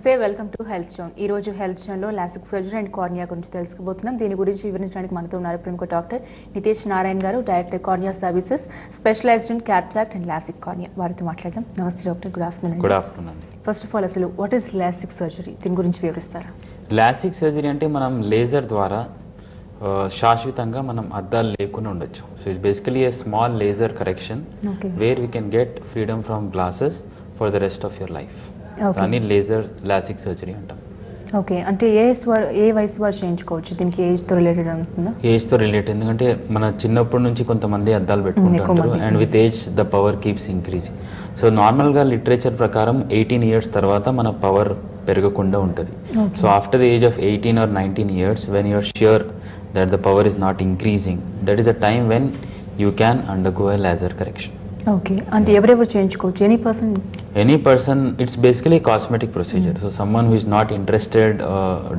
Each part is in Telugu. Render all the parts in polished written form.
నమస్తే, వెల్కమ్ టు హెల్త్ జోన్. ఈ రోజు హెల్త్ జోన్ లో లాసిక్ సర్జరీ అండ్ కార్నియా గురించి తెలుసుకోబోతున్నాం. దీని గురించి వివరించడానికి మనతో ఉన్నారు ప్రముఖ doctor Nitesh Narayana garu, director cornea services, specialized in cataract and LASIK cornea. వారితో మాట్లాడదాం. నమస్తే doctor, good afternoon. Good afternoon. First of all, అసలు వాట్ ఈస్ లాసిక్ సర్జరీ, దీని గురించి వివరిస్తారా? లాసిక్ సర్జరీ అంటే మనం లేజర్ ద్వారా శాశ్వతంగా మనం అద్దాలు లేకుండా ఉండొచ్చు. So it's basically a small laser correction where we can get freedom from glasses for the rest of your life. దాన్ని లేజర్ లాసిక్ సర్జరీ అంటాం. ఓకే, అంటే ఏ వయసు వారు చేయించుకోవచ్చు? దీనికి ఏజ్తో రిలేటెడ్ ఉంటుందా? ఏజ్తో రిలేటెడ్, ఎందుకంటే మన చిన్నప్పటి నుంచి కొంతమంది అద్దాలు పెట్టుకుంటారు and with age the power keeps increasing. So నార్మల్గా లిటరేచర్ ప్రకారం 18 years తర్వాత మన పవర్ పెరగకుండా ఉంటుంది. So after the age of 18 or 19 years, when you are sure that the power is not increasing, that is a time when you can undergo a laser correction. Okay, అంటే ఎవరెవరు చేయించుకోవచ్చు? Any person. It's basically a cosmetic procedure. So someone who is not interested,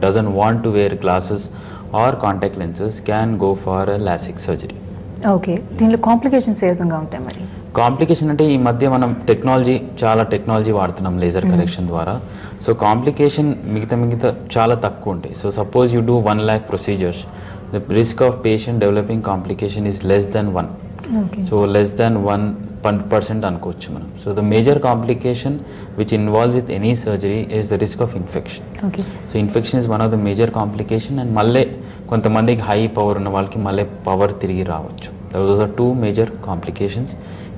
doesn't want to wear glasses or contact lenses can go for a LASIK surgery. Okay, దీనిలో కాంప్లికేషన్స్ ఏ విధంగా ఉంటాయి మరి? కాంప్లికేషన్ అంటే ఈ మధ్య మనం చాలా టెక్నాలజీ వాడుతున్నాం లేజర్ కరెక్షన్ ద్వారా. సో కాంప్లికేషన్ మిగతా చాలా తక్కువ ఉంటాయి. So suppose you do 1 lakh procedures, the risk of patient developing complication is less than 1. So less than 1% అనుకోవచ్చు మనం. So the major complication which involves with any surgery is the risk of infection. So infection is one of the major complication. And మళ్ళీ కొంతమందికి హై పవర్ ఉన్న వాళ్ళకి మళ్ళీ పవర్ తిరిగి రావచ్చు. Those are 2 major complications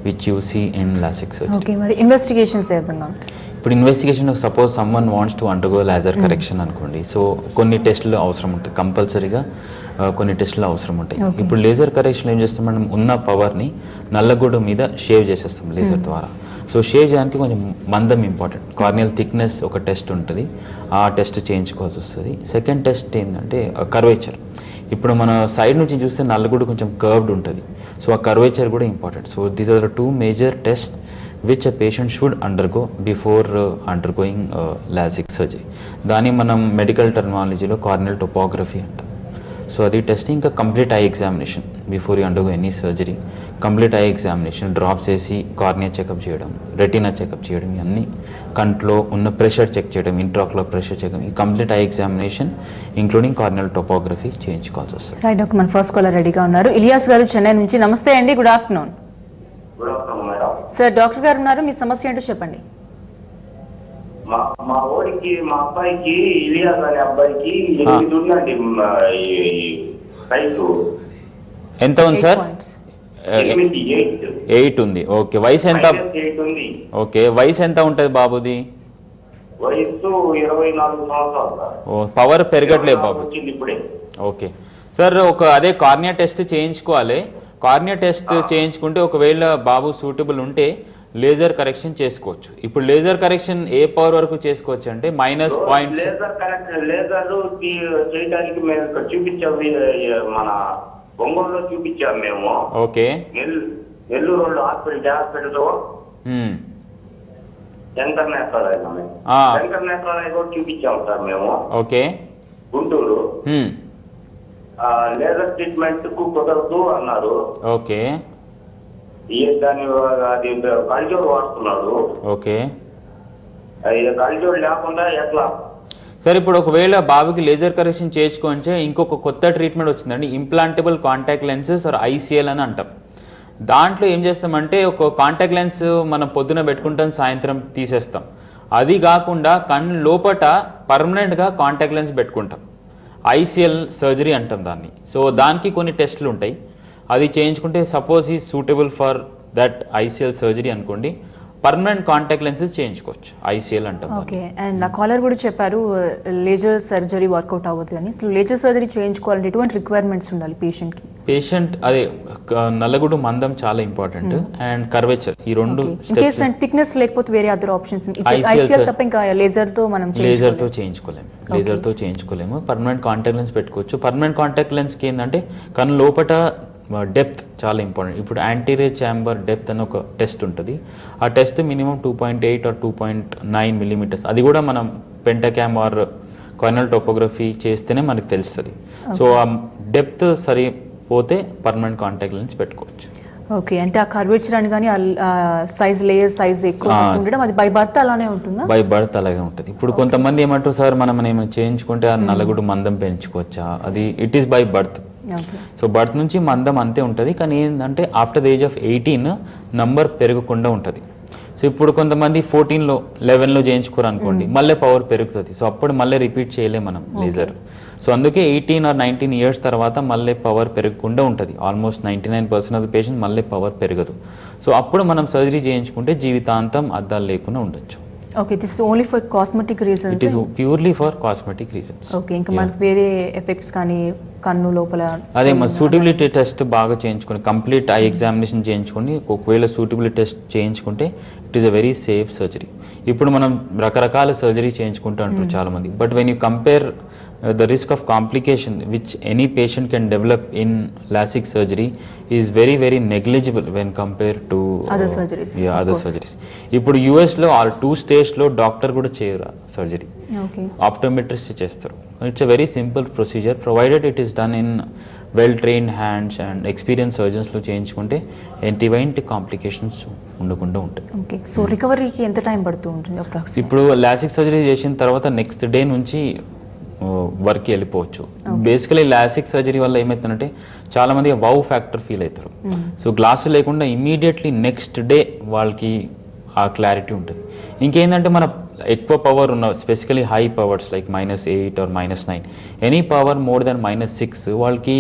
which you see in LASIK surgery. Okay, మరి ఇన్వెస్టిగేషన్స్ ఏ విధంగా ఉంటాయి? ఇప్పుడు investigation, suppose someone wants to undergo laser correction అనుకోండి. సో కొన్ని టెస్టులు అవసరం ఉంటాయి, కంపల్సరీగా కొన్ని టెస్టులు అవసరం ఉంటాయి. ఇప్పుడు లేజర్ కరెక్షన్ ఏం చేస్తాం, మనం ఉన్న పవర్ని నల్లగూడ మీద షేవ్ చేసేస్తాం లేజర్ ద్వారా. సో షేవ్ చేయడానికి కొంచెం మందం ఇంపార్టెంట్. కార్నియల్ థిక్నెస్ ఒక టెస్ట్ ఉంటుంది, ఆ టెస్ట్ చేయించుకోవాల్సి వస్తుంది. సెకండ్ టెస్ట్ ఏంటంటే కర్వేచర్. ఇప్పుడు మన సైడ్ నుంచి చూస్తే నల్లగూడ కొంచెం కర్వ్డ్ ఉంటుంది. సో ఆ కర్వేచర్ కూడా important. So these are the 2 major tests which a patient should undergo before undergoing LASIK surgery. దాన్ని మనం మెడికల్ టర్మినాలజీలో కార్నియల్ టోపోగ్రఫీ అంటాం. సో అది టెస్ట్. ఇంకా complete eye examination before you undergo any surgery. Complete eye examination, drops వేసి కార్నియా చెకప్ చేయడం, రెటీనా చెకప్ చేయడం, ఇవన్నీ కంట్లో ఉన్న ప్రెషర్ చెక్ చేయడం, ఇంట్రాక్యులర్ ప్రెషర్ చెక్, ఈ complete eye examination including corneal topography చేయించుకోవాల్సి వస్తుంది. రైట్ డాక్టర్, మన ఫస్ట్ కాలర్ రెడీగా ఉన్నారు. ఇలియాస్ గారు చెన్నై నుంచి. నమస్తే అండి, గుడ్ ఆఫ్టర్నూన్. సార్, డాక్టర్ గారు ఉన్నారు, మీ సమస్య ఏంటో చెప్పండి. మా ఊరికి, మా అబ్బాయికి, ఇలియాస్ అనే అబ్బాయికి 8 ఉందండి సైజు. ఎంత ఉంది సార్? 8 ఉంది. ఓకే, వయసు ఎంత? 8 ఉంది. ఓకే, వయసు ఎంత ఉంటుంది బాబుది? వయసు 24 సంవత్సరాలు. ఓ, పవర్ పెరగట్లేదు బాబు. ఇప్పుడే. ఓకే సార్, అదే కార్నియా టెస్ట్ చేయించుకోవాలి. కార్నియా టెస్ట్ చేయించుకుంటే ఒకవేళ బాబు సూటబుల్ ఉంటే లేజర్ కరెక్షన్ చేసుకోవచ్చు. ఇప్పుడు లేజర్ కరెక్షన్ ఏ పవర్ వరకు చేసుకోవచ్చు అంటే -0. లేజర్ చేయడానికి మేము ఇక్కడ చూపించాము, మన ఒంగోలులో చూపించాము మేము. ఓకే, నెల్లూరు హాస్పిటల్ శంకర్ నేత్రాలయ కూడా చూపించాము సార్ మేము. ఓకే, గుంటూరు. లేజర్ ట్రీట్మెంట్ కు కుదరదు అన్నారు. ఓకే, దాని అది కల్చోర్ వాడుతున్నాడు. ఓకే, కల్చోర్ లేకుండా ఎట్లా సార్? ఇప్పుడు ఒకవేళ బాబుకి లేజర్ కరెక్షన్ చేయించుకోవచ్చే ఇంకొక కొత్త ట్రీట్మెంట్ వచ్చిందండి, implantable contact lenses or ICL అని అంటాం. దాంట్లో ఏం చేస్తామంటే ఒక కాంటాక్ట్ లెన్స్ మనం పొద్దున పెట్టుకుంటాం, సాయంత్రం తీసేస్తాం. అది కాకుండా కన్ను లోపట పర్మనెంట్గా కాంటాక్ట్ లెన్స్ పెట్టుకుంటాం. ICL సర్జరీ అంటాం దాన్ని. సో దానికి కొన్ని టెస్టులు ఉంటాయి, అది చేయించుకుంటే సపోజ్ ఈ suitable for that ICL surgery అనుకోండి, పర్మనెంట్ కాంటాక్ట్ లెన్సెస్ చేయించుకోవచ్చు, ICL అంటాం. ఓకే, అండ్ నా కాలర్ కూడా చెప్పారు లేజర్ సర్జరీ వర్కౌట్ అవ్వదు అని. లేజర్ సర్జరీ చేయించుకోవాలంటే ఎటువంటి రిక్వైర్మెంట్స్ ఉండాలి పేషెంట్? అదే నల్లగుడు మందం చాలా ఇంపార్టెంట్, అండ్ కర్వేచర్, ఈ 2 థిక్నెస్ లేకపోతే వేరే అదర్ ఆప్షన్స్ ICL తప్ప ఇంకా లేజర్ తో చేయించుకోలేము. పర్మనెంట్ కాంటాక్ట్ లెన్స్ పెట్టుకోవచ్చు. పర్మనెంట్ కాంటాక్ట్ లెన్స్ కి ఏంటంటే కన్ను లోపట డెప్త్ చాలా ఇంపార్టెంట్. ఇప్పుడు యాంటీరియర్ ఛాంబర్ డెప్త్ అని ఒక టెస్ట్ ఉంటుంది. ఆ టెస్ట్ మినిమం 2.8 or 2.9 millimeters. అది కూడా మనం పెంటాక్యామ్ ఆర్ కార్నియల్ టోపోగ్రఫీ చేస్తేనే మనకు తెలుస్తుంది. సో ఆ డెప్త్ సరిపోతే పర్మనెంట్ కాంటాక్ట్ లెన్స్ పెట్టుకోవచ్చు. ఓకే, అంటే ఆ కర్వేచర్ అని కానీ సైజ్ లేయర్ సైజ్ ఎక్కువ ఉండడం అది బై బర్త్ అలానే ఉంటుందా? బై బర్త్ అలాగే ఉంటుంది. ఇప్పుడు కొంతమంది ఏమంటారు సార్ మనం ఏమైనా చేయించుకుంటే ఆ నలుగుడు మందం పెంచుకోవచ్చా, అది it is by birth. So birth నుంచి మందం అంతే ఉంటుంది, కానీ ఏంటంటే after the age of 18 number పెరగకుండా ఉంటుంది. సో ఇప్పుడు కొంతమంది 14లో 11లో చేయించుకోరు అనుకోండి, మళ్ళీ పవర్ పెరుగుతుంది. సో అప్పుడు మళ్ళీ రిపీట్ చేయలేం మనం లేజర్. సో అందుకే 18 or 19 ఇయర్స్ తర్వాత మళ్ళీ పవర్ పెరగకుండా ఉంటుంది. ఆల్మోస్ట్ 99% ఆఫ్ ద పేషెంట్ మళ్ళీ పవర్ పెరగదు. సో అప్పుడు మనం సర్జరీ చేయించుకుంటే జీవితాంతం అద్దాలు లేకుండా ఉండొచ్చు. Okay, this is only for cosmetic reasons? It is purely for cosmetic reasons. Okay, ఇంకా మనకి వేరే ఎఫెక్ట్స్ కానీ కన్ను లోపల అదే మన సూటబిలిటీ టెస్ట్ బాగా చేయించుకొని కంప్లీట్ ఐ ఎగ్జామినేషన్ చేయించుకొని ఒకవేళ సూటబిలిటీ టెస్ట్ చేయించుకుంటే it is a very safe surgery. ఇప్పుడు మనం రకరకాల సర్జరీ చేయించుకుంటూ అంటారు చాలా మంది, but when you compare the risk of complication which any patient can develop in LASIK surgery is very very negligible when compared to other surgeries. Other surgeries. ఇప్పుడు US లో ఆల్ 2 states లో డాక్టర్ కూడా చేయరు సర్జరీ, ఆప్టోమెట్రిస్ట్ చేస్తారు. It's a very simple procedure provided it is done in well trained hands and experience surgeons లో చేయించుకుంటే ఎటువంటి కాంప్లికేషన్స్ ఉండకుండా ఉంటాయి. ఓకే, సో రికవరీకి ఎంత టైం పడుతూ ఉంటుంది అప్రాక్సిమేట్లీ? ఇప్పుడు లాసిక్ సర్జరీ చేసిన తర్వాత నెక్స్ట్ డే నుంచి వర్క్కి వెళ్ళిపోవచ్చు. బేసికలీ లాసిక్ సర్జరీ వల్ల ఏమవుతుందంటే చాలా మంది వౌ ఫ్యాక్టర్ ఫీల్ అవుతారు. సో గ్లాస్ లేకుండా ఇమీడియట్లీ నెక్స్ట్ డే వాళ్ళకి ఆ క్లారిటీ ఉంటుంది. ఇంకేంటంటే మన ఎక్కువ పవర్ ఉన్న specifically high powers like -8 or -9 any power more than -6 వాళ్ళకి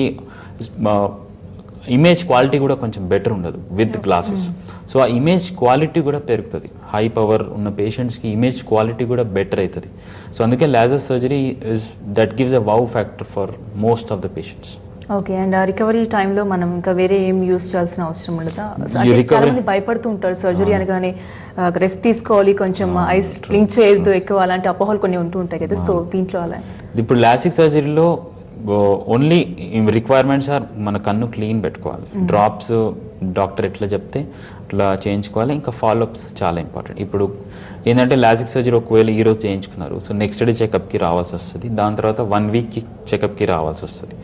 ఇమేజ్ క్వాలిటీ కూడా కొంచెం బెటర్ ఉండదు విత్ గ్లాసెస్. సో ఆ ఇమేజ్ క్వాలిటీ కూడా పెరుగుతుంది. హై పవర్ ఉన్న పేషెంట్స్కి ఇమేజ్ క్వాలిటీ కూడా బెటర్ అవుతుంది. సో అందుకే laser surgery is that gives a wow factor for most of the patients. Okay, and ఆ రికవరీ టైంలో మనం ఇంకా వేరే ఏం యూస్ చేయాల్సిన అవసరం ఉండదా? చాలా మంది భయపడుతూ ఉంటారు సర్జరీ అనగానే రెస్ట్ తీసుకోవాలి, కొంచెం ఐస్ బ్లింక్ చేయొద్దు ఎక్కువ, అలాంటి అపోహలు కొన్ని ఉంటూ ఉంటాయి కదా. సో దీంట్లో అలా ఇప్పుడు లాసిక్ సర్జరీలో ఓన్లీ రిక్వైర్మెంట్స్ ఆర్ మన కన్ను క్లీన్ పెట్టుకోవాలి, డ్రాప్స్ డాక్టర్ ఎట్లా చెప్తే అట్లా చేయించుకోవాలి, ఇంకా ఫాలోఅప్స్ చాలా ఇంపార్టెంట్. ఇప్పుడు ఏంటంటే లాసిక్ సర్జరీ ఒకవేళ ఈరోజు చేయించుకున్నారు, సో నెక్స్ట్ డే చెకప్కి రావాల్సి వస్తుంది, దాని తర్వాత 1 వీక్కి చెకప్కి రావాల్సి వస్తుంది,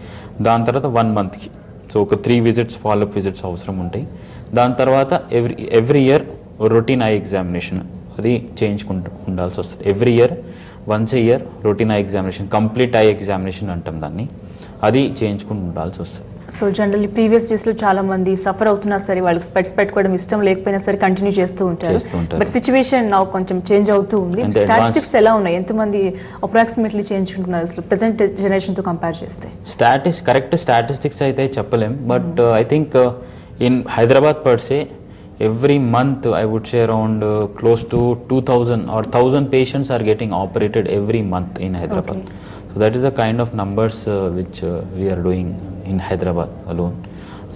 దాని తర్వాత 1 మంత్కి. సో ఒక 3 విజిట్స్ ఫాలోఅప్ విజిట్స్ అవసరం ఉంటాయి. దాని తర్వాత every year routine eye examination అది చేయించుకుంటూ ఉండాల్సి వస్తుంది. ఎవ్రీ ఇయర్ వన్స్ ఏ year routine eye examination, complete eye examination అంటాం దాన్ని, అది చేయించుకుంటూ ఉండాల్సి వస్తుంది. సో జనరల్లీ ప్రీవియస్ డేస్ లో చాలా మంది సఫర్ అవుతున్నా సరే వాళ్ళకి స్పెట్స్ పెట్టుకోవడం ఇష్టం లేకపోయినా సరే కంటిన్యూ చేస్తూ ఉంటారు. బట్ సిచ్యువేషన్ నా కొంచెం చేంజ్ అవుతూ ఉంది. స్టాటిస్టిక్స్ ఎలా ఉన్నాయి, ఎంతమంది అప్రాక్సిమేట్లీ చేయించుకుంటున్నారు అసలు ప్రెసెంట్ జనరేషన్ తో కంపేర్ చేస్తే? కరెక్ట్ స్టాటిస్టిక్స్ అయితే చెప్పలేం, but I think in Hyderabad per say every month I would say around close to 2000 or 1000 patients are getting operated every month in Hyderabad. Okay. So that is the kind of numbers which we are doing in Hyderabad alone.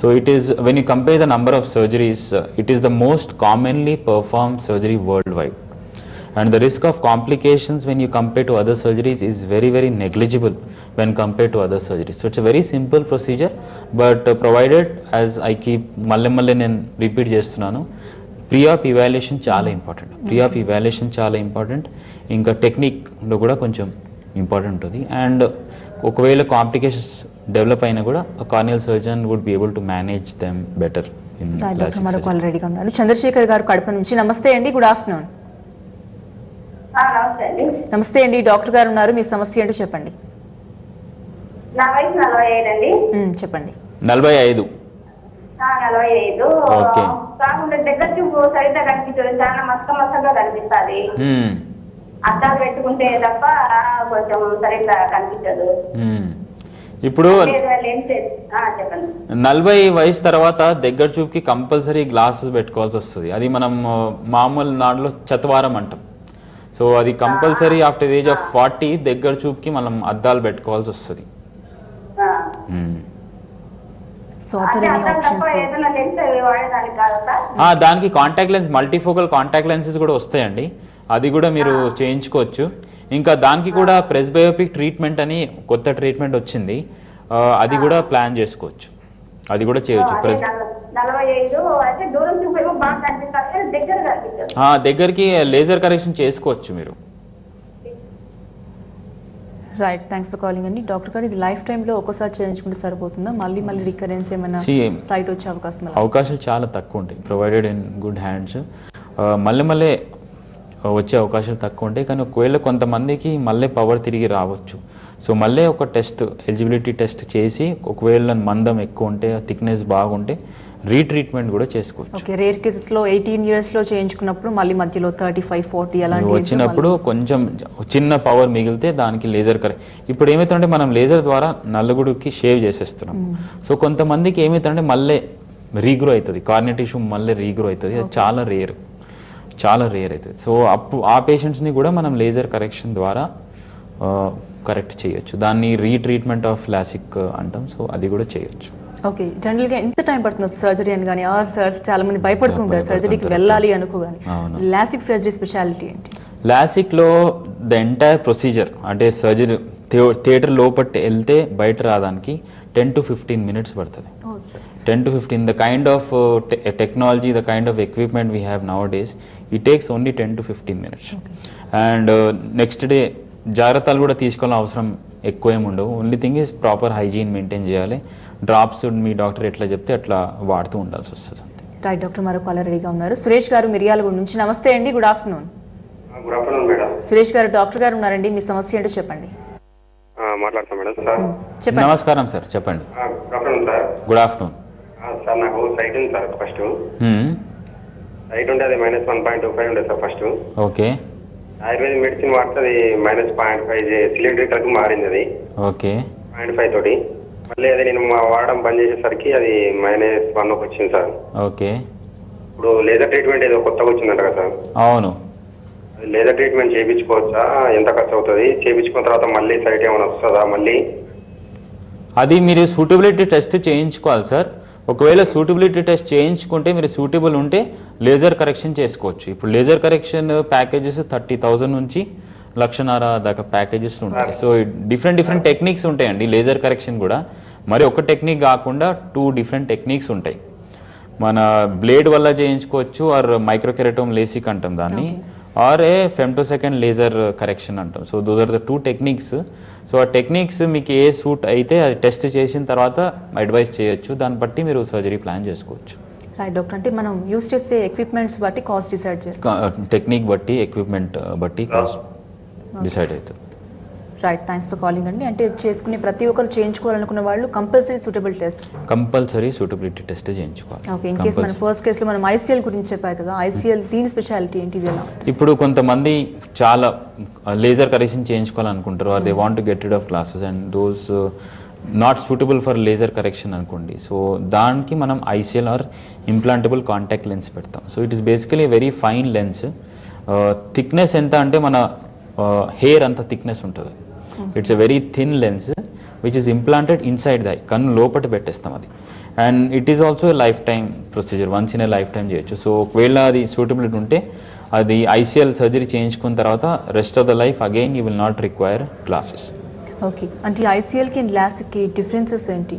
So it is, when you compare the number of surgeries, it is the most commonly performed surgery worldwide, and the risk of complications when you compare to other surgeries is very very negligible when compared to other surgeries. So it's a very simple procedure, but provided, as I keep మళ్ళీ నేను రిపీట్ చేస్తున్నాను, ప్రీ-ఆప్ ఇవాల్యుయేషన్ చాలా ఇంపార్టెంట్. ప్రీ-ఆప్ ఇవాల్యుయేషన్ చాలా ఇంపార్టెంట్, ఇంకా టెక్నిక్లో కూడా కొంచెం ఇంపార్టెంట్ ఉంటుంది. అండ్ ఒకవేళ కాంప్లికేషన్స్ డెవలప్ అయినా కూడా corneal surgeon would be able to manage them better. రెడీగా ఉన్నారు చంద్రశేఖర్ గారు కడప నుంచి. నమస్తే అండి, గుడ్ ఆఫ్టర్నూన్. నమస్తే అండి, డాక్టర్ గారు ఉన్నారు, మీ సమస్య ఏంటో చెప్పండి. నా వయసు 45 అండి. చెప్పండి. 45? 45. కాకుండా దగ్గర చూపు సరిగ్గా కనిపించదు, చాలా మసకగా కనిపిస్తుంది. అద్దాలు పెట్టుకుంటే తప్ప కొంచెం సరిగ్గా కనిపించదు. ఇప్పుడు 40 వయసు తర్వాత దగ్గర చూపుకి కంపల్సరీ గ్లాసెస్ పెట్టుకోవాల్సి వస్తుంది. అది మనం మామూలు నాడులో చతవారం అంటాం. సో అది కంపల్సరీ ఆఫ్టర్ ఏజ్ ఆఫ్ 40 దగ్గర చూపుకి మనం అద్దాలు పెట్టుకోవాల్సి వస్తుంది. దానికి contact lens, multifocal contact lenses కూడా వస్తాయండి, అది కూడా మీరు చేయించుకోవచ్చు. ఇంకా దానికి కూడా ప్రెస్బయోపిక్ ట్రీట్మెంట్ అని కొత్త ట్రీట్మెంట్ వచ్చింది, అది కూడా ప్లాన్ చేసుకోవచ్చు, అది కూడా చేయొచ్చు. దగ్గరికి లేజర్ కరెక్షన్ చేసుకోవచ్చు మీరు. రైట్, థ్యాంక్స్ ఫర్ కాలింగ్ అండి. డాక్టర్ గారు, ఇది లైఫ్ టైంలో ఒక్కోసారి చేయించుకుంటే సరిపోతుందా? మళ్ళీ రికరెన్స్ ఏమైనా సైట్ వచ్చే అవకాశాలు చాలా తక్కువ ఉంటాయి, ప్రొవైడెడ్ ఇన్ గుడ్ హ్యాండ్స్. మళ్ళీ వచ్చే అవకాశాలు తక్కువ ఉంటాయి. కానీ ఒకవేళ కొంతమందికి మళ్ళీ పవర్ తిరిగి రావచ్చు. సో మళ్ళీ ఒక టెస్ట్, ఎలిజిబిలిటీ టెస్ట్ చేసి ఒకవేళ మందం ఎక్కువ ఉంటే, థిక్నెస్ బాగుంటే రీట్రీట్మెంట్ కూడా చేసుకోవచ్చు. ఓకే, రేర్ కేసెస్ లో 18 years లో చేయించుకున్నప్పుడు మళ్ళీ మధ్యలో 35, 40 అలాంటి వచ్చినప్పుడు కొంచెం చిన్న పవర్ మిగిలితే దానికి లేజర్ ఇప్పుడు ఏమవుతుందంటే మనం లేజర్ ద్వారా నల్లగుడికి షేవ్ చేసేస్తున్నాం. సో కొంతమందికి ఏమవుతుందంటే మళ్ళీ రీగ్రో అవుతుంది, కార్నియా టిష్యూ మళ్ళీ రీగ్రో అవుతుంది. అది చాలా రేర్ అవుతుంది. సో ఆ పేషెంట్స్ని కూడా మనం లేజర్ కరెక్షన్ ద్వారా కరెక్ట్ చేయొచ్చు. దాన్ని రీట్రీట్మెంట్ ఆఫ్ లాసిక్ అంటాం. సో అది కూడా చేయొచ్చు. ఓకే, జనరల్ గా ఎంత టైం పడుతుంది సర్జరీ అని కానీ? చాలా మంది భయపడుతుంటారు సర్జరీకి వెళ్ళాలి అనుకోగాని. లాసిక్ సర్జరీ స్పెషాలిటీ ఏంటి? లాసిక్ లో ద ఎంటైర్ ప్రొసీజర్ అంటే సర్జరీ థియేటర్ లోపట్టి వెళ్తే బయట రావడానికి 10 to 15 minutes పడుతుంది. 10 to 15. The kind of technology, the kind of equipment we have nowadays, it takes only 10 to 15 minutes. And next day జాగ్రత్తలు కూడా తీసుకోవాల్సిన అవసరం ఎక్కువ ఏమి ఉండవు. Only thing is proper hygiene maintain చేయాలి. డ్రాప్స్ మీ డాక్టర్ ఎట్లా చెప్తే అట్లా వాడుతూ ఉండాల్సి వస్తుంది. రైట్ డాక్టర్, మరో కాలర్ రెడీగా ఉన్నారు. సురేష్ గారు మిర్యాలగూడ నుంచి. నమస్తే అండి, good afternoon. Good afternoon madam. Suresh గారు, డాక్టర్ గారు ఉన్నారండి, మీ సమస్య ఏంటో చెప్పండి. మాట్లాడతాం మేడం. సార్ చెప్పండి. నమస్కారం సార్, చెప్పండి. Good afternoon sir. Good afternoon sir. నాకు సైట్ ఉంది సార్. ఫస్ట్ సైట్ ఉంటే అది -1.25 ఉండే sir first. Okay. Ayurvedic medicine వాడితే అది -0.5 సిలిండర్ మారింది. అది ఓకే 0.5 తోటి మళ్ళీ అది నేను వాడడం బంద్ చేసేసరికి అది -1 వచ్చింది సార్. ఓకే. ఇప్పుడు లేజర్ ట్రీట్మెంట్ ఏదో కొత్తగా వచ్చిందంట కదా సార్? అవును. లేజర్ ట్రీట్మెంట్ చేయించుకోవచ్చా? ఎంత ఖర్చు అవుతుంది? చేయించుకున్న తర్వాత మళ్ళీ సైట్ ఏమైనా వస్తుందా మళ్ళీ? అది మీరు సూటబిలిటీ టెస్ట్ చేయించుకోవాలి సార్. ఒకవేళ సూటబిలిటీ టెస్ట్ చేయించుకుంటే మీరు సూటబుల్ ఉంటే లేజర్ కరెక్షన్ చేసుకోవచ్చు. ఇప్పుడు లేజర్ కరెక్షన్ ప్యాకేజెస్ 30,000 నుంచి 1,50,000 దాకా ప్యాకేజెస్ ఉంటాయి. సో డిఫరెంట్ టెక్నిక్స్ ఉంటాయండి లేజర్ కరెక్షన్ కూడా. మరి ఒక టెక్నిక్ కాకుండా 2 different టెక్నిక్స్ ఉంటాయి. మన బ్లేడ్ వల్ల చేయించుకోవచ్చు, ఆర్ మైక్రోకెరటోమ్ లేసిక్ అంటాం దాన్ని, or a femtosecond laser correction అంటాం. So those are the 2 techniques. So ఆ టెక్నిక్స్ మీకు ఏ సూట్ అయితే అది టెస్ట్ చేసిన తర్వాత అడ్వైస్ చేయొచ్చు. దాన్ని బట్టి మీరు సర్జరీ ప్లాన్ చేసుకోవచ్చు. డాక్టర్, అంటే మనం యూస్ చేసే ఎక్విప్మెంట్స్ బట్టి కాస్ట్ డిసైడ్ చేస్తాం. టెక్నిక్ బట్టి, ఎక్విప్మెంట్ బట్టి కాస్ట్ డిసైడ్ అవుతుంది. రైట్, థ్యాంక్స్ ఫర్ కాలింగ్ అండి. అంటే చేసుకునే ప్రతి ఒక్కరు చేయించుకోవాలనుకున్న వాళ్ళు కంపల్సరీ సూటబిలిటీ టెస్ట్ చేయించుకోవాలి. ఓకే, ఇన్ కేస్ మన ఫస్ట్ కేసులో మనం ఐసీఎల్ గురించి చెప్పారు కదా, ఐసీఎల్ దీని స్పెషాలిటీ ఏంటి? ఇప్పుడు కొంతమంది చాలా లేజర్ కరెక్షన్ చేయించుకోవాలనుకుంటారు, or they want to get rid of glasses and those not suitable for laser correction అనుకోండి. సో దానికి మనం ICL or implantable contact lens పెడతాం. So it is basically very fine lens. Thickness ఎంత అంటే మన హెయిర్ అంత థిక్నెస్ ఉంటుంది. It's a very thin lens which is implanted inside the eye, కన్ను లోపల పెట్టేస్తాం అది. And it is also lifetime procedure, once in a life time చేయొచ్చు. సో ఒకవేళ అది సూటబిలిటీ ఉంటే అది ఐసీఎల్ సర్జరీ చేయించుకున్న తర్వాత rest of the life again you will not require glasses. Okay, అంటే ఐసీఎల్కి అండ్ లాసిక్కి డిఫరెన్సెస్ ఏంటి?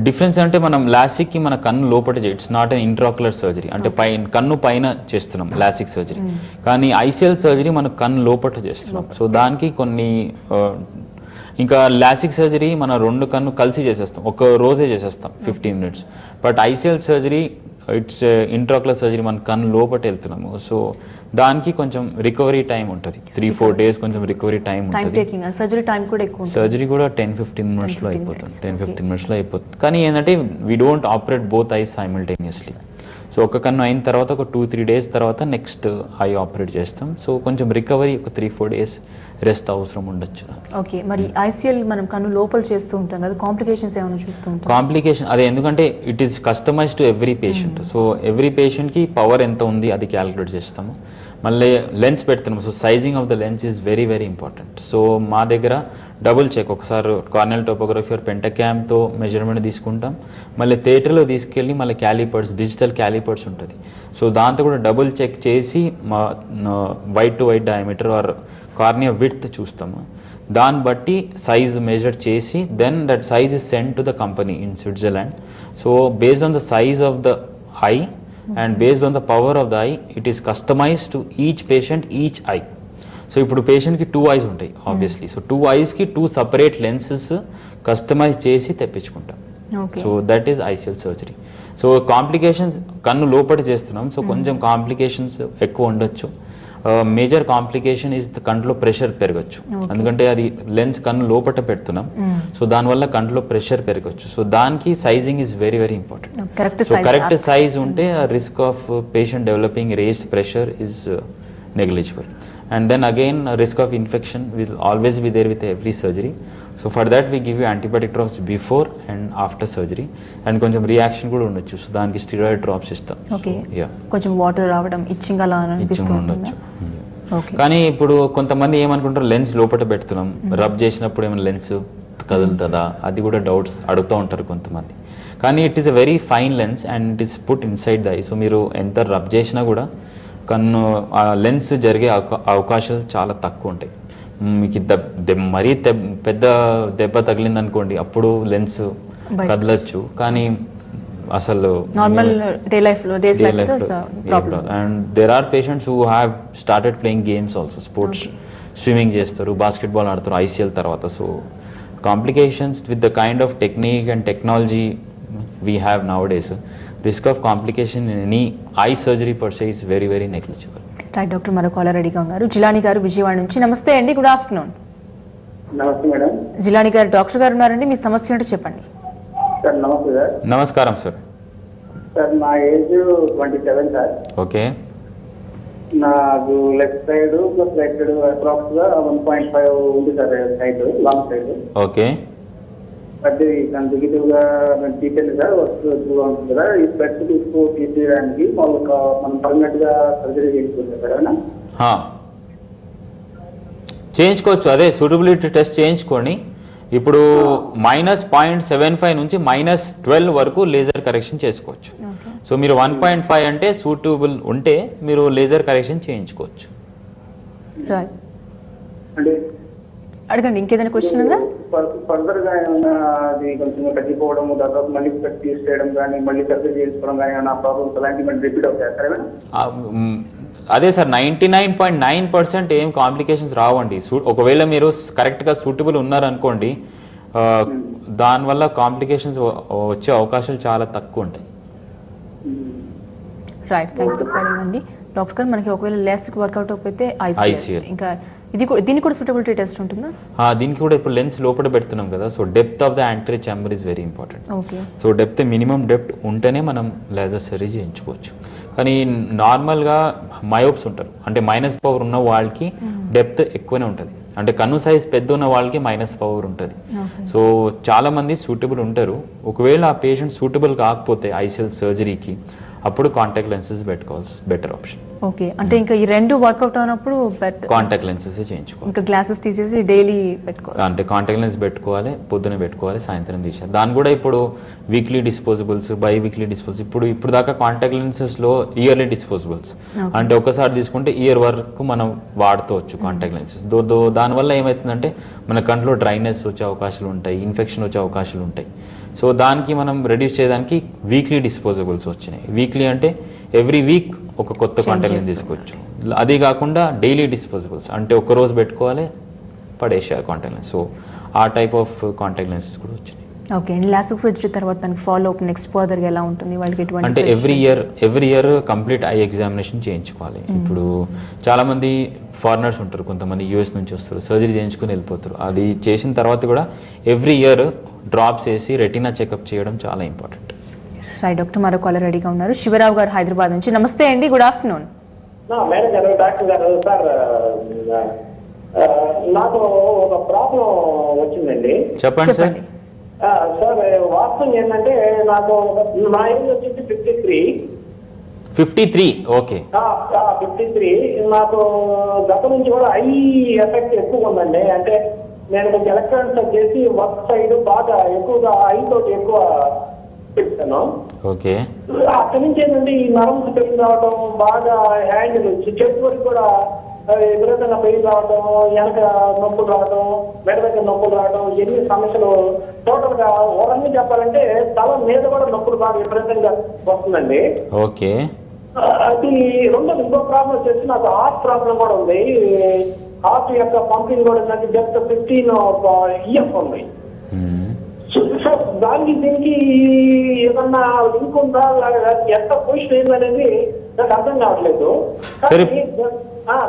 డిఫరెన్స్ అంటే మనం లాసిక్కి మన కన్ను లోపల it's not an intraocular surgery, అంటే కన్ను పైన చేస్తున్నాం లాసిక్ సర్జరీ. కానీ ఐసీఎల్ సర్జరీ మన కన్ను లోపల చేస్తున్నాం. సో దానికి కొన్ని ఇంకా లాసిక్ సర్జరీ మన 2 కన్ను కలిసి చేసేస్తాం, ఒక రోజే చేసేస్తాం 15 minutes. But ICL surgery it's intraocular surgery, మన కన్ను లోపల వెళ్తున్నాము. సో దానికి కొంచెం రికవరీ టైం ఉంటుంది, 3-4 days కొంచెం రికవరీ టైం ఉంటుంది. సర్జరీ కూడా 10-15 minutes లో అయిపోతుంది, 10-15 minutes లో అయిపోతుంది. కానీ ఏంటంటే we don't operate both eyes simultaneously. So ఒక కన్ను అయిన తర్వాత ఒక 2-3 days తర్వాత నెక్స్ట్ ఐ ఆపరేట్ చేస్తాం. సో కొంచెం రికవరీ ఒక 3-4 days రెస్ట్ అవసరం ఉండొచ్చు. ఓకే, మరి ఐసీఎల్ మనం కన్ను లోపల చేస్తూ ఉంటాం కదా, కాంప్లికేషన్స్ ఏమైనా చూస్తూ ఉంటాం? కాంప్లికేషన్ అదే, ఎందుకంటే it is customize to every patient. So every పేషెంట్కి పవర్ ఎంత ఉంది అది క్యాలిక్యులేట్ చేస్తాము. మళ్ళీ లెన్స్ పెడుతున్నాము. So sizing of the lens is very very important. So మా దగ్గర డబుల్ చెక్, ఒకసారి కార్నియల్ టోపోగ్రఫీ ఆర్ పెంటక్యామ్తో మెజర్మెంట్ తీసుకుంటాం. మళ్ళీ థియేటర్లో తీసుకెళ్ళి మళ్ళీ క్యాలిపర్స్, డిజిటల్ క్యాలిపర్స్ ఉంటుంది. సో దాంతో కూడా డబుల్ చెక్ చేసి మా white to white diameter or cornea width చూస్తాము. దాన్ని బట్టి సైజ్ మెజర్ చేసి then that size is send to the company in Switzerland. So based on the size of the eye and based on the power of the eye, it is customized to each patient, each eye. So ఇప్పుడు పేషెంట్కి 2 ఐస్ ఉంటాయి ఆబ్వియస్లీ. సో 2 ఐస్కి 2 సపరేట్ లెన్సెస్ కస్టమైజ్ చేసి తెప్పించుకుంటాం. So that is ICL surgery. So complications కన్ను లోపటి చేస్తున్నాం, సో కొంచెం కాంప్లికేషన్స్ ఎక్కువ ఉండొచ్చు. మేజర్ కాంప్లికేషన్ ఇస్ కంట్లో ప్రెషర్ పెరగచ్చు, ఎందుకంటే అది లెన్స్ కన్ను లోపట పెడుతున్నాం, సో దానివల్ల కంట్లో ప్రెషర్ పెరగచ్చు. సో దానికి sizing is very very important. So correct size ఉంటే risk of patient developing raised pressure is negligible. And then again risk of infection will always be there with every surgery. So for that we give you antibiotic drops before and after surgery, and కొంచెం రియాక్షన్ కూడా ఉండొచ్చు. సో దానికి స్టెరాయిడ్ డ్రాప్స్ ఇస్తాం. ఓకే, కొంచెం వాటర్ రావడం, ఇచ్చింగ్ అలా అనిపిస్తూ ఉండొచ్చు. కానీ ఇప్పుడు కొంతమంది ఏమనుకుంటారు, లెన్స్ లోపల పెడుతున్నాం, రబ్ చేసినప్పుడు ఏమైనా లెన్స్ కదులుతుందా, అది కూడా డౌట్స్ అడుగుతూ ఉంటారు కొంతమంది. కానీ it is a very fine lens and it is put inside the I. So మీరు ఎంత రబ్ చేసినా కూడా కన్ను లెన్స్ జరిగే అవకాశాలు చాలా తక్కువ ఉంటాయి. మీకు మరీ పెద్ద దెబ్బ తగిలింది అనుకోండి, అప్పుడు లెన్స్ కదలచ్చు, కానీ అసలు నార్మల్ డే లైఫ్ లో and there are patients who have started playing games also, sports, swimming చేస్తారు, బాస్కెట్బాల్ ఆడతారు ఐసీఎల్ తర్వాత. So complications with the kind of technique and technology we have now days, risk of complication in any eye surgery per se is very very negligible. Right doctor, మరో కాలర్ రెడీగా ఉన్నారు. జిలాని గారు విజయవాడ నుంచి. నమస్తే అండి, గుడ్ ఆఫ్టర్నూన్. నమస్తే మేడం. జిలాని గారు, డాక్టర్ గారు ఉన్నారండి, మీ సమస్య ఏంటో చెప్పండి. సార్ నమస్తే సార్. నమస్కారం సార్. సార్ నా ఏజ్ 27 సార్. ఓకే. నాకు left side plus right side approx గా 1.5 ఉంది sir, side long side. Okay. అది నెగిటివ్ గా తీసేది సార్, వస్తుగా ఉంటుంది కదా. ఈ స్పెట్స్ తీసేయడానికి మనం పర్మనెంట్ గా సర్జరీ చేయించుకుంటాం సార్. చేయించుకోవచ్చు, అదే సూటబిలిటీ టెస్ట్ చేయించుకోండి. ఇప్పుడు -0.75 నుంచి -12 వరకు లేజర్ కరెక్షన్ చేసుకోవచ్చు. సో మీరు 1.5 అంటే సూటబుల్ ఉంటే మీరు లేజర్ కరెక్షన్ చేయించుకోవచ్చు. అడగండి, ఇంకేదైనా క్వశ్చన్ ఉందా? ఫర్దర్ గా ఏమైనా అది కొంచెం తగ్గిపోవడం, తర్వాత మళ్ళీ తీసేయడం కానీ మళ్ళీ సర్జరీ చేసుకోవడం కానీ ఏమైనా ప్రాబ్లమ్స్ అలాంటివి రిపీట్ అవుతాయి సార్? అదే సార్, 99.9% ఏం కాంప్లికేషన్స్ రావండి. ఒకవేళ మీరు కరెక్ట్గా సూటబుల్ ఉన్నారనుకోండి, దానివల్ల కాంప్లికేషన్స్ వచ్చే అవకాశాలు చాలా తక్కువ ఉంటాయి. రైట్, థ్యాంక్స్ ఫర్ కాలింగ్ అండి. డాక్టర్ గారు, మనకి ఒకవేళ లెన్స్కి వర్కౌట్ అయిపోతే ఐసీఎల్, ఇంకా దీనికి కూడా సూటబిలిటీ టెస్ట్ ఉంటుందా? దీనికి కూడా ఇప్పుడు లెన్స్ లోపల పెడుతున్నాం కదా, so depth of the anterior chamber is very important. So depth, minimum depth ఉంటేనే మనం లేజర్ సర్జరీ చేయించుకోవచ్చు. కానీ నార్మల్గా మయోప్స్ ఉంటారు, అంటే మైనస్ పవర్ ఉన్న వాళ్ళకి డెప్త్ ఎక్కువనే ఉంటుంది, అంటే కన్ను సైజ్ పెద్ద ఉన్న వాళ్ళకి మైనస్ పవర్ ఉంటుంది. సో చాలా మంది సూటబుల్ ఉంటారు. ఒకవేళ ఆ పేషెంట్ సూటబుల్ కాకపోతే ఐసీఎల్ సర్జరీకి, అప్పుడు కాంటాక్ట్ లెన్సెస్ పెట్టుకోవాల్సి బెటర్ ఆప్షన్. ఓకే, అంటే ఇంకా ఈ రెండు వర్కౌట్ అయినప్పుడు కాంటాక్ట్ లెన్సెస్ చేయించుకోవాలి. ఇంకా గ్లాసెస్ తీసేసి డైలీ పెట్టుకోవాలి, అంటే కాంటాక్ట్ లెన్స్ పెట్టుకోవాలి, పొద్దున పెట్టుకోవాలి, సాయంత్రం తీసేయాలి. దాని కూడా ఇప్పుడు weekly disposables, by weekly disposables, ఇప్పుడు దాకా కాంటాక్ట్ లెన్సెస్ లో ఇయర్లీ డిస్పోజబుల్స్, అంటే ఒకసారి తీసుకుంటే ఇయర్ వరకు మనం వాడుకోవచ్చు కాంటాక్ట్ లెన్సెస్. దానివల్ల ఏమవుతుందంటే మన కంట్లో డ్రైనెస్ వచ్చే అవకాశాలు ఉంటాయి, ఇన్ఫెక్షన్ వచ్చే అవకాశాలు ఉంటాయి. సో దానికి మనం రెడ్యూస్ చేయడానికి వీక్లీ డిస్పోజబుల్స్ వచ్చినాయి. వీక్లీ అంటే ఎవ్రీ వీక్ ఒక కొత్త కాంటాక్ట్ లెన్స్ తీసుకోవచ్చు. అది కాకుండా డైలీ డిస్పోజబుల్స్, అంటే ఒక రోజు పెట్టుకోవాలి, పడేసేయాలి కాంటాక్ట్ లెన్స్. సో ఆ టైప్ ఆఫ్ కాంటాక్ట్ లెన్సెస్ కూడా వచ్చినాయి. ఓకే, లాసిక్ సర్జరీ తర్వాత దానికి ఫాలో అప్ నెక్స్ట్ ఫర్దర్ ఎలా ఉంటుంది వాళ్ళకి? అంటే every year complete eye examination చేయించుకోవాలి. ఇప్పుడు చాలా మంది ఫారినర్స్ ఉంటారు, కొంతమంది యూఎస్ నుంచి వస్తారు, సర్జరీ చేయించుకుని వెళ్ళిపోతారు. అది చేసిన తర్వాత కూడా ఎవ్రీ ఇయర్ డ్రాప్స్ వేసి రెటీనా చెకప్ చేయడం చాలా ఇంపార్టెంట్. రైట్ డాక్టర్, మరో కాలర్ రెడీగా ఉన్నారు. శివరావు గారు హైదరాబాద్ నుంచి. నమస్తే అండి, గుడ్ ఆఫ్టర్నూన్. మేడం గారు, డాక్టర్ గారు, సార్ నాకు ఒక ప్రాబ్లం వచ్చిందండి. చెప్పండి సార్. సార్ వాస్తవం ఏంటంటే నాకు నా ఏజ్ వచ్చేసి 53. ఓకే. 53. నాకు గత నుంచి కూడా ఐ ఎఫెక్ట్ ఎక్కువ ఉందండి. అంటే నేను కొంచెం ఎలక్ట్రానిక్స్ చేసి వర్క్ సైడ్ బాగా ఎక్కువగా ఐ తోటి ఎక్కువ పెట్టాను. ఓకే. అక్కడి నుంచి ఏంటంటే ఈ నరమ్స్ పెయిన్ రావడం, బాగా హ్యాండిల్ చేతి వరకు కూడా విపరీతంగా పెయిన్ రావడం, వెనక నొప్పులు రావడం, మెడ దగ్గర నొప్పులు రావడం, ఎన్ని సమస్యలు టోటల్ గా ఓరన్నీ చెప్పాలంటే తల మీద కూడా నొప్పులు బాగా విపరీతంగా వస్తుందండి. ఓకే. అది రెండోది ఇంకో ప్రాబ్లం వచ్చేసి నాకు హార్ట్ ప్రాబ్లం కూడా ఉంది. హార్ట్ యొక్క పంపింగ్ కూడా ఏంటంటే డెప్త్ 15 EF ఉంది. సో దానికి దీనికి ఏమన్నా లింక్ ఉందా, ఎంత పొజిషన్ ఏందనేది నాకు అర్థం కావట్లేదు.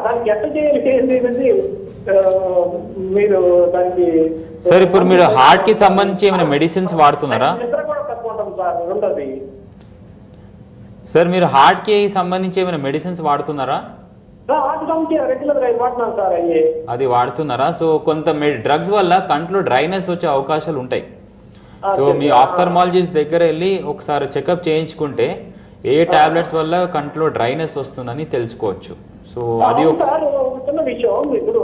దానికి ఎంత చేయాలి ఏంటి అనేది మీరు దానికి. సార్ ఇప్పుడు మీరు హార్ట్ కి సంబంధించి ఏమైనా మెడిసిన్స్ వాడుతున్నారా? సార్ మీరు హార్ట్ కి సంబంధించి ఏమైనా మెడిసిన్స్ వాడుతున్నారా? అది వాడుతున్నారా? సో కొంత డ్రగ్స్ వల్ల కంట్లో డ్రైనెస్ వచ్చే అవకాశాలు ఉంటాయి. సో మీ ఆఫ్థర్మాలజిస్ట్ దగ్గర వెళ్ళి ఒకసారి చెకప్ చేయించుకుంటే ఏ టాబ్లెట్స్ వల్ల కంట్లో డ్రైనెస్ వస్తుందని తెలుసుకోవచ్చు. సో అది చిన్న విషయం, ఇప్పుడు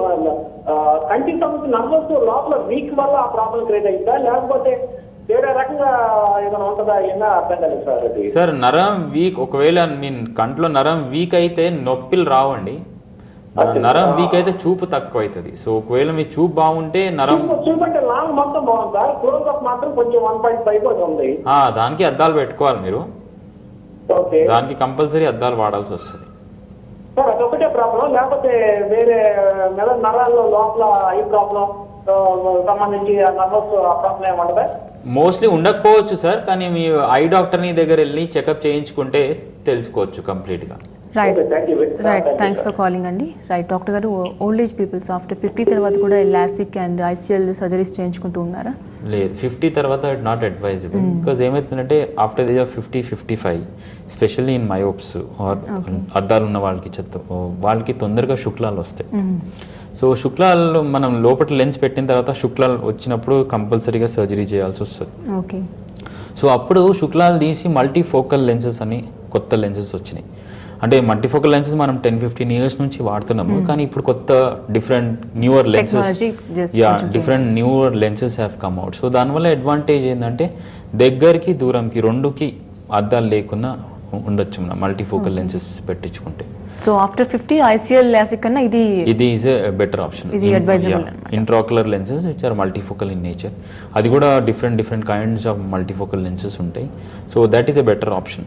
కంటి సంబంధించిన నర్వస్ లోపల వీక్ వల్ల ఆ ప్రాబ్లం క్రియేట్ అయిందా, లేకపోతే వేరే రకంగా ఏమైనా ఉంటుందా? ఏమైనా అర్థం కాలేదు సార్. అది సార్ నరం వీక్, ఒకవేళ మీ కంట్లో నరం వీక్ అయితే నొప్పిలు రావండి. నరం వీక్ అయితే చూపు తక్కువ అవుతుంది. సో ఒకవేళ మీ చూపు బాగుంటే నరం చూపు అంటే లాంగ్ మొత్తం బాగుంది సార్, క్లోజ్అప్ మాత్రం కొంచెం 1.5 ఉంది. దానికి అద్దాలు పెట్టుకోవాలి మీరు. దానికి కంపల్సరీ అద్దాలు వాడాల్సి వస్తుంది సార్. అదొకటే ప్రాబ్లం, లేకపోతే వేరే నరాల్లో లోపల ఐ ప్రాబ్లం సంబంధించి నర్వస్ ప్రాబ్లం ఏమంటదా? మోస్ట్లీ ఉండకపోవచ్చు సార్, కానీ మీ ఐ డాక్టర్ ని దగ్గర వెళ్ళి చెకప్ చేయించుకుంటే తెలుసుకోవచ్చు కంప్లీట్ గా. రైట్, థ్యాంక్స్ ఫర్ కాలింగ్ అండి. రైట్ డాక్టర్ గారు, ఓల్డ్ ఏజ్ పీపుల్స్ ఆఫ్టర్ 50 తర్వాత కూడా లాసిక్ అండ్ ICL సర్జరీస్ చేయించుకుంటూ ఉన్నారా? లేదు, 50 తర్వాత నాట్ అడ్వైజబుల్. బికాజ్ ఏమవుతుందంటే after the age of 50-55 specially in myopes or అద్దాలు ఉన్న వాళ్ళకి తొందరగా శుక్లాలు వస్తాయి. సో శుక్లాలు మనం లోపల లెన్స్ పెట్టిన తర్వాత శుక్లాలు వచ్చినప్పుడు కంపల్సరీగా సర్జరీ చేయాల్సి వస్తుంది. ఓకే. సో అప్పుడు శుక్లాలు తీసి మల్టీఫోకల్ లెన్సెస్ అని కొత్త లెన్సెస్ వచ్చినాయి. అంటే మల్టీఫోకల్ లెన్సెస్ మనం 10-15 years నుంచి వాడుతున్నాము, కానీ ఇప్పుడు కొత్త different newer lenses have come out. So దానివల్ల అడ్వాంటేజ్ ఏంటంటే దగ్గరికి దూరంకి రెండుకి అద్దాలు లేకుండా ఉండొచ్చు మనం మల్టీఫోకల్ లెన్సెస్ పెట్టించుకుంటే. సో ఆఫ్టర్ 50 ICL లాసిక్ కన్నా ఇది ఈజ్ ఎ బెటర్ ఆప్షన్. ఇది advisable. Intraocular lenses which are multifocal in nature, అది కూడా different kinds of multifocal lenses ఉంటాయి. So that is a better option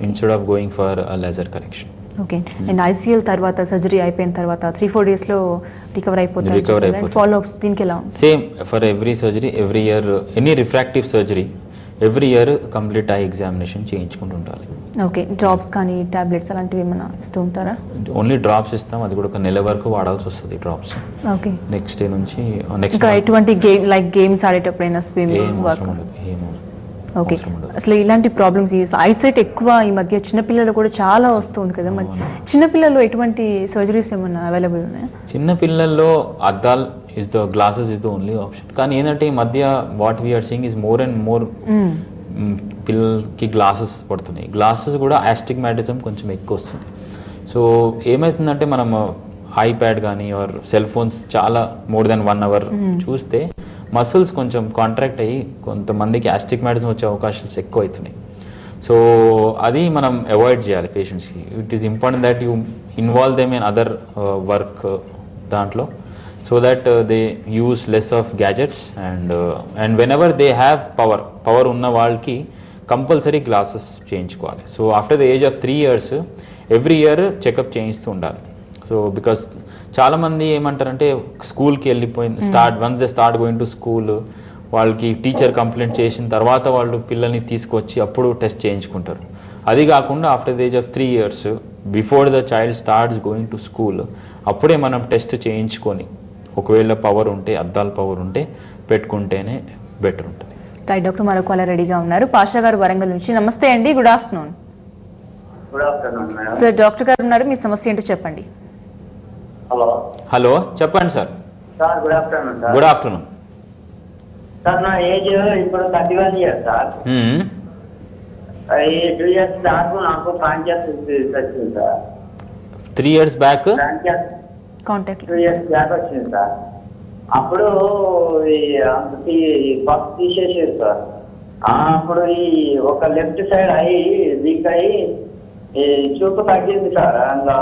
instead of going for laser correction. Okay. And ICL తర్వాత సర్జరీ అయిపోయిన తర్వాత 3-4 days లో రికవర్ అయిపోతారు. ఫాలో అప్స్ దీనికి ఎలా ఉంది? Same for every surgery, every year any refractive surgery every year complete eye examination చేయించుకుంటూ ఉండాలి. ఓకే. డ్రాప్స్ కానీ టాబ్లెట్స్ అలాంటివి ఏమైనా ఇస్తూ ఉంటారా? ఓన్లీ డ్రాప్స్ ఇస్తాం, అది కూడా ఒక నెల వరకు వాడాల్సి వస్తుంది డ్రాప్స్. ఓకే. నెక్స్ట్ డే నుంచి ఇంకా ఎటువంటి గేమ్స్ ఆడేటప్పుడైనా స్విమ్మింగ్ వర్క్? ఓకే. అసలు ఇలాంటి ప్రాబ్లమ్స్, ఈ ఐసైట్ ఎక్కువ ఈ మధ్య చిన్నపిల్లలు కూడా చాలా వస్తుంది కదా, మరి చిన్నపిల్లలు ఎటువంటి సర్జరీస్ ఏమన్నా అవైలబుల్ ఉన్నాయా? చిన్నపిల్లల్లో అద్దాల్ glasses is the only option. కానీ ఏంటంటే ఈ మధ్య what we're seeing is more and more పిల్లలకి గ్లాసెస్ పడుతున్నాయి. గ్లాసెస్ కూడా ఆస్టిగ్మాటిజం కొంచెం ఎక్కువ వస్తుంది. సో ఏమవుతుందంటే మనం ఐప్యాడ్ కానీ ఆర్ సెల్ ఫోన్స్ చాలా మోర్ దెన్ 1 hour చూస్తే మసిల్స్ కొంచెం కాంట్రాక్ట్ అయ్యి కొంతమందికి ఆస్టిగ్మాటిజం వచ్చే అవకాశాలు ఎక్కువ అవుతున్నాయి. సో అది మనం అవాయిడ్ చేయాలి పేషెంట్స్కి. It is important that you involve them in other work దాంట్లో, so that they use less of gadgets and whenever they have power unna valki compulsory glasses చేయించుకోవాలి. So after the age of 3 years every year checkup చేయిస్తూ ఉండాలి. సో బికాస్ చాలా మంది ఏమంటారంటే స్కూల్కి వెళ్ళిపోయిన once they start going to school, వాళ్ళకి టీచర్ కంప్లైంట్ చేసిన తర్వాత వాళ్ళు పిల్లల్ని తీసుకొచ్చి అప్పుడు టెస్ట్ చేయించుకుంటారు. అది కాకుండా after the age of 3 years before the child starts going to school అప్పుడే మనం టెస్ట్ చేయించుకొని ఒకవేళ పవర్ ఉంటే అద్దాల పవర్ ఉంటే పెట్టుకుంటేనే బెటర్ ఉంటుంది. రైట్ డాక్టర్, మరో కాలర్ రెడీగా ఉన్నారు. పాషా గారు వరంగల్ నుంచి. నమస్తే అండి, గుడ్ ఆఫ్టర్నూన్. సార్ డాక్టర్ గారు ఉన్నారు, మీ సమస్య ఏంటో చెప్పండి. హలో చెప్పండి సార్. Good afternoon sir. నా ఏజ్ ఇప్పుడు 31 years సార్. 2 years బ్యాక్ నాకు కాన్షియస్ వచ్చింది sir. 3 years back contact 2 years back వచ్చింది సార్. అప్పుడు ఫస్ట్ తీసేసారు సార్. అప్పుడు ఈ ఒక లెఫ్ట్ సైడ్ అయ్యి వీక్ అయ్యి చూపు తగ్గింది సార్. అందులో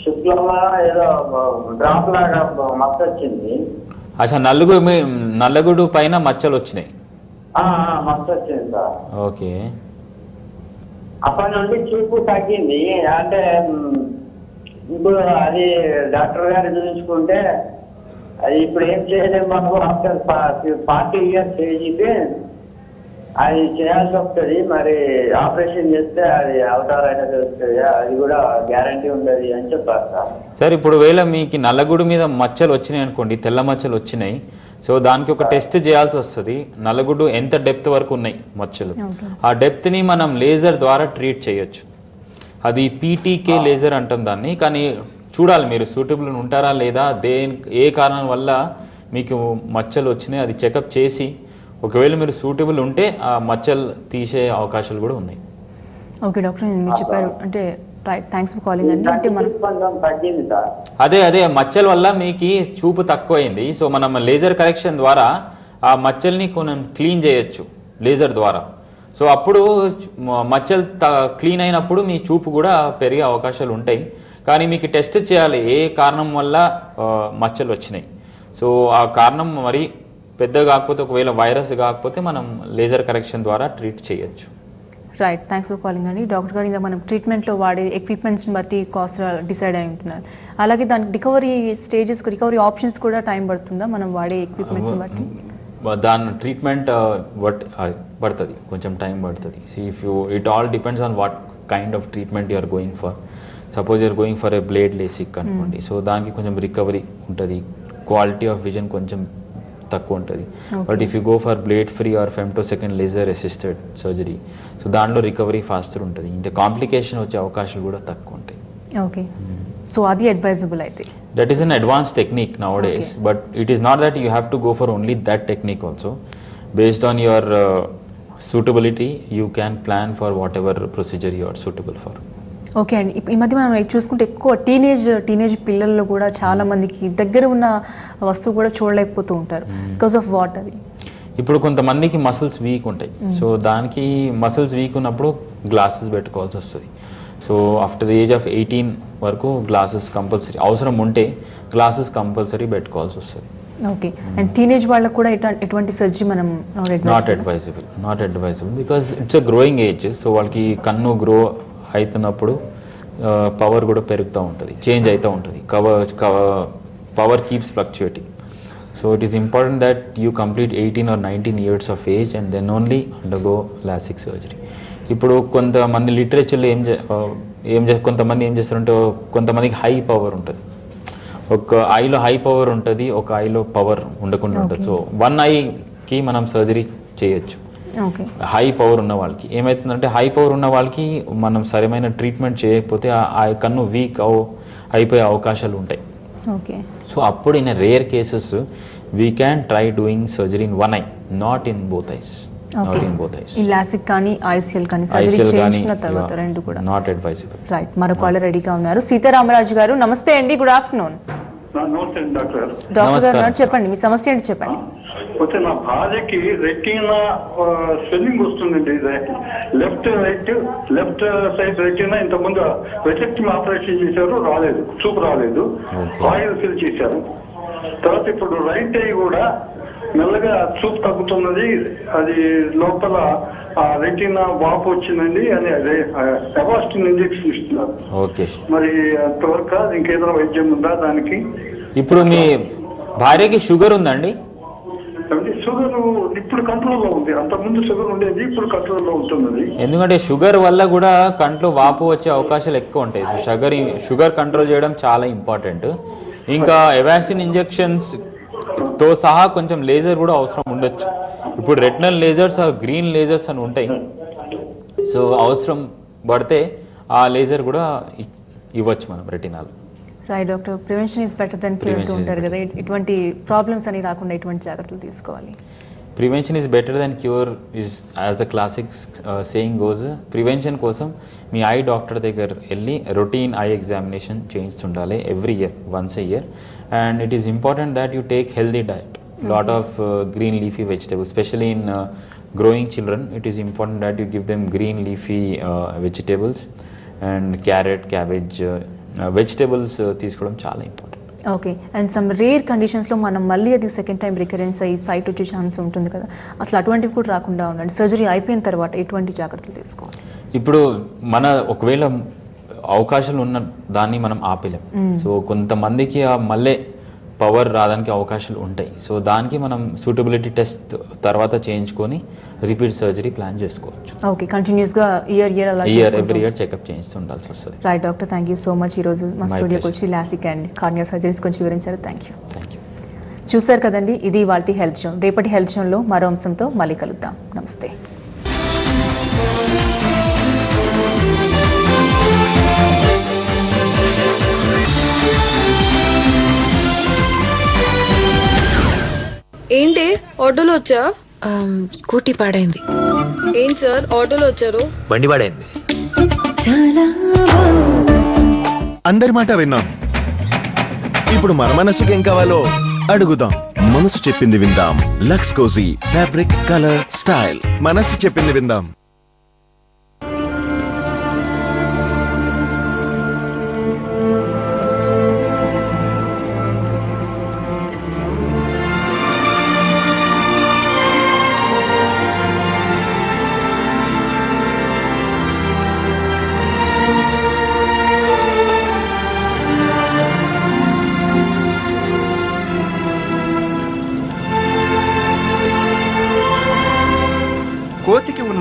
శుక్లంగా ఏదో డ్రాప్ లాగా మచ్చ వచ్చింది. అచ్చా, నల్లగుడు పైన మచ్చలు వచ్చినాయి. మచ్చ వచ్చింది సార్. ఓకే. అప్పటి నుండి చూపు తగ్గింది. అంటే ఇప్పుడు అది డాక్టర్ గారు చూపించుకుంటే అది ఇప్పుడు ఏం చేయలేము మాకు ఆఫ్టర్ 40 years ఏజ్కి అది చేయాల్సి వస్తుంది. మరి ఆపరేషన్ చేస్తే అది అవతారం అయినా తెలుస్తుంది, అది కూడా గ్యారంటీ ఉండదు అని చెప్పారు సార్. సార్ ఇప్పుడు వేళ మీకు నల్లగుడు మీద మచ్చలు వచ్చినాయి అనుకోండి, తెల్ల మచ్చలు వచ్చినాయి, సో దానికి ఒక టెస్ట్ చేయాల్సి వస్తుంది. నల్లగుడు ఎంత డెప్త్ వరకు ఉన్నాయి మచ్చలు, ఆ డెప్త్ ని మనం లేజర్ ద్వారా ట్రీట్ చేయొచ్చు. అది పీటీకే లేజర్ అంటాం దాన్ని. కానీ చూడాలి మీరు సూటబుల్ ఉంటారా లేదా, ఏ కారణం వల్ల మీకు మచ్చలు వచ్చినాయి అది చెకప్ చేసి ఒకవేళ మీరు సూటబుల్ ఉంటే ఆ మచ్చలు తీసే అవకాశాలు కూడా ఉన్నాయి. ఓకే డాక్టర్, మీరు చెప్పారు అంటే థ్యాంక్స్ ఫర్ కాలింగ్ అండి. అంటే అదే మచ్చల వల్ల మీకు చూపు తక్కువైంది, సో మనం లేజర్ కరెక్షన్ ద్వారా ఆ మచ్చల్ని కొంచెం క్లీన్ చేయొచ్చు లేజర్ ద్వారా. సో అప్పుడు మచ్చలు క్లీన్ అయినప్పుడు మీ చూపు కూడా పెరిగే అవకాశాలు ఉంటాయి. కానీ మీకు టెస్ట్ చేయాలి ఏ కారణం వల్ల మచ్చలు వచ్చినాయి. సో ఆ కారణం మరి పెద్ద కాకపోతే, ఒకవేళ వైరస్ కాకపోతే మనం లేజర్ కరెక్షన్ ద్వారా ట్రీట్ చేయొచ్చు. రైట్, థ్యాంక్స్ ఫర్ కాలింగ్ అండి. డాక్టర్ గారు ఇంకా మనం ట్రీట్మెంట్లో వాడే ఎక్విప్మెంట్స్ని బట్టి కాస్ట్ డిసైడ్ అయి ఉంటున్నారు. అలాగే దానికి రికవరీ స్టేజెస్, రికవరీ ఆప్షన్స్ కూడా టైం పడుతుందా మనం వాడే ఎక్విప్మెంట్ని బట్టి? దాని ట్రీట్మెంట్ పడుతుంది, కొంచెం టైం పడుతుంది. It all depends on what kind of treatment you're going for. Suppose you're going for a blade LASIK అనుకోండి, సో దానికి కొంచెం రికవరీ ఉంటుంది, క్వాలిటీ ఆఫ్ విజన్ కొంచెం తక్కువ ఉంటుంది. But if you go for blade free or femtosecond laser assisted surgery, so దాంట్లో రికవరీ ఫాస్టర్ ఉంటుంది, ఇంకా కాంప్లికేషన్ వచ్చే అవకాశాలు కూడా తక్కువ ఉంటాయి. ఓకే, సో అది అడ్వైజబుల్ అయితే. That is an advanced technique nowadays, okay. But it is not that you have to go for only that technique also. Based on your suitability, you can plan for whatever procedure you are suitable for. Okay అండి, ఈ మధ్య మనం చూసుకుంటే ఎక్కువ టీనేజ్ పిల్లల్లో కూడా చాలా మందికి దగ్గర ఉన్న వస్తువు కూడా చూడలేకపోతూ ఉంటారు. Because of what? అది ఇప్పుడు కొంతమందికి మసిల్స్ వీక్ ఉంటాయి, సో దానికి మసిల్స్ వీక్ ఉన్నప్పుడు గ్లాసెస్ పెట్టుకోవాల్సి వస్తుంది. So after the age of 18 వరకు గ్లాసెస్ కంపల్సరీ, అవసరం ఉంటే గ్లాసెస్ కంపల్సరీ పెట్టుకోవాల్సి వస్తుంది. ఓకే, అండ్ టీనేజ్ వాళ్ళకు కూడా ఎటువంటి సర్జరీ మనం not advisable because it's a growing age. So వాళ్ళకి కన్ను గ్రో అవుతున్నప్పుడు పవర్ కూడా పెరుగుతూ ఉంటుంది, చేంజ్ అవుతూ ఉంటుంది, power keeps fluctuating. So it is important that you complete 18 or 19 years of age and then only undergo LASIK surgery. ఇప్పుడు కొంతమంది లిటరేచర్లో కొంతమంది ఏం చేస్తారంటే, కొంతమందికి హై పవర్ ఉంటుంది, ఒక ఐలో హై పవర్ ఉంటుంది, ఒక ఐలో పవర్ ఉండకుండా ఉంటుంది. సో వన్ ఐకి మనం సర్జరీ చేయొచ్చు. హై పవర్ ఉన్న వాళ్ళకి ఏమవుతుందంటే, హై పవర్ ఉన్న వాళ్ళకి మనం సరైన ట్రీట్మెంట్ చేయకపోతే ఆ కన్ను వీక్ అయిపోయే అవకాశాలు ఉంటాయి. సో అప్పుడు in rare cases we can try doing surgery in one I, not in both eyes. LASIK కానీ ఐసిఎల్ కానీ సర్జరీ చేయించిన తర్వాత రెండు కూడా నాట్ అడ్వైజబుల్. రైట్, మరో కాలర్ రెడీగా ఉన్నారు. సీతారామరాజు గారు నమస్తే అండి, గుడ్ ఆఫ్టర్నూన్. డాక్టర్ గారు చెప్పండి, మీ సమస్య ఏంటి చెప్పండి. పోతే నా భార్యకి రెటీనా స్వెల్లింగ్ వస్తుందండి, లెఫ్ట్ సైడ్ రెటీనా. ఇంతకుముందు వెటెక్టమీ ఆపరేషన్ చేశారు, రాలేదు, చూపు రాలేదు, ఆయిల్ ఫిల్ చేశారు. తర్వాత ఇప్పుడు రైట్ ఐ కూడా మెల్లగా చూపు తగ్గుతున్నది, అది లోపల రెటీనా వాపు వచ్చిందండి అని అవాస్టిన్ ఇంజెక్షన్ ఇస్తున్నారు. మరి అంతవరకు ఇంకేదైనా వైద్యం ఉందా దానికి? ఇప్పుడు మీ భార్యకి షుగర్ ఉందండి? షుగర్ ఇప్పుడు కంట్రోల్లో ఉంది, అంతకుముందు షుగర్ ఉండేది, ఇప్పుడు కంట్రోల్లో ఉంటున్నది. ఎందుకంటే షుగర్ వల్ల కూడా కంట్లో వాపు వచ్చే అవకాశాలు ఎక్కువ ఉంటాయి. సో షుగర్ కంట్రోల్ చేయడం చాలా ఇంపార్టెంట్. ఇంకా అవాస్టిన్ ఇంజెక్షన్స్ తో సహా కొంచెం లేజర్ కూడా అవసరం ఉండొచ్చు. ఇప్పుడు retinal lasers or green lasers అని ఉంటాయి, సో అవసరం పడితే ఆ లేజర్ కూడా ఇవ్వచ్చు మనం retinal. Right doctor, prevention is better than cure ఉంటారు కదా, ఇటువంటి ప్రాబ్లమ్స్ అని రాకుండా ఎటువంటి జాగ్రత్తలు తీసుకోవాలి? Prevention is better than cure is as the classic saying goes. Prevention కోసం మీ ఐ డాక్టర్ దగ్గర వెళ్ళి రొటీన్ ఐ ఎగ్జామినేషన్ చేయించుండాలి every year, once a year. And it is important that you take healthy diet, lot of green leafy vegetables, especially in growing children. It is important that you give them green leafy vegetables and carrot, cabbage, vegetables తీసుకోవడం చాలా important. Okay, and some rare conditions లో మనం మళ్ళీ అది సెకండ్ టైం రికరెన్స్ అయ్యి సైట్ వచ్చే ఛాన్స్ ఉంటుంది కదా, అసలు అటువంటివి కూడా రాకుండా ఉండండి సర్జరీ అయిపోయిన తర్వాత ఎటువంటి జాగ్రత్తలు తీసుకోవాలి? ఇప్పుడు మన ఒకవేళ అవకాశాలు ఉన్న దాన్ని మనం ఆపలేం. సో కొంతమందికి ఆ మళ్ళీ పవర్ రావడానికి అవకాశాలు ఉంటాయి. సో దానికి మనం సూటబిలిటీ టెస్ట్ తర్వాత చేయించుకొని రిపీట్ సర్జరీ ప్లాన్ చేసుకోవచ్చు. ఓకే, కంటిన్యూస్ గా ఎవ్రీ ఇయర్ చెకప్ చేయిస్తూ ఉండాల్సి వస్తుంది. Right doctor, thank you so much. ఈ రోజు మా స్టూడియోకి వచ్చి లాసిక్ అండ్ కార్నియా సర్జరీస్ గురించి వివరించారు. Thank you. చూసారు కదండి, ఇది వాటి హెల్త్ షో. రేపటి హెల్త్ షోలో మరో అంశంతో మళ్ళీ కలుద్దాం. నమస్తే. ఏంటి ఆటోలో వచ్చా? స్కూటీ పాడైంది. ఏం సార్ ఆటోలో వచ్చారు? బండి పాడైంది. అందరి మాట విన్నాం. ఇప్పుడు మన మనసుకి ఏం కావాలో అడుగుదాం. మనసు చెప్పింది విందాం. Lux cozy fabric colour style. మనసు చెప్పింది విందాం.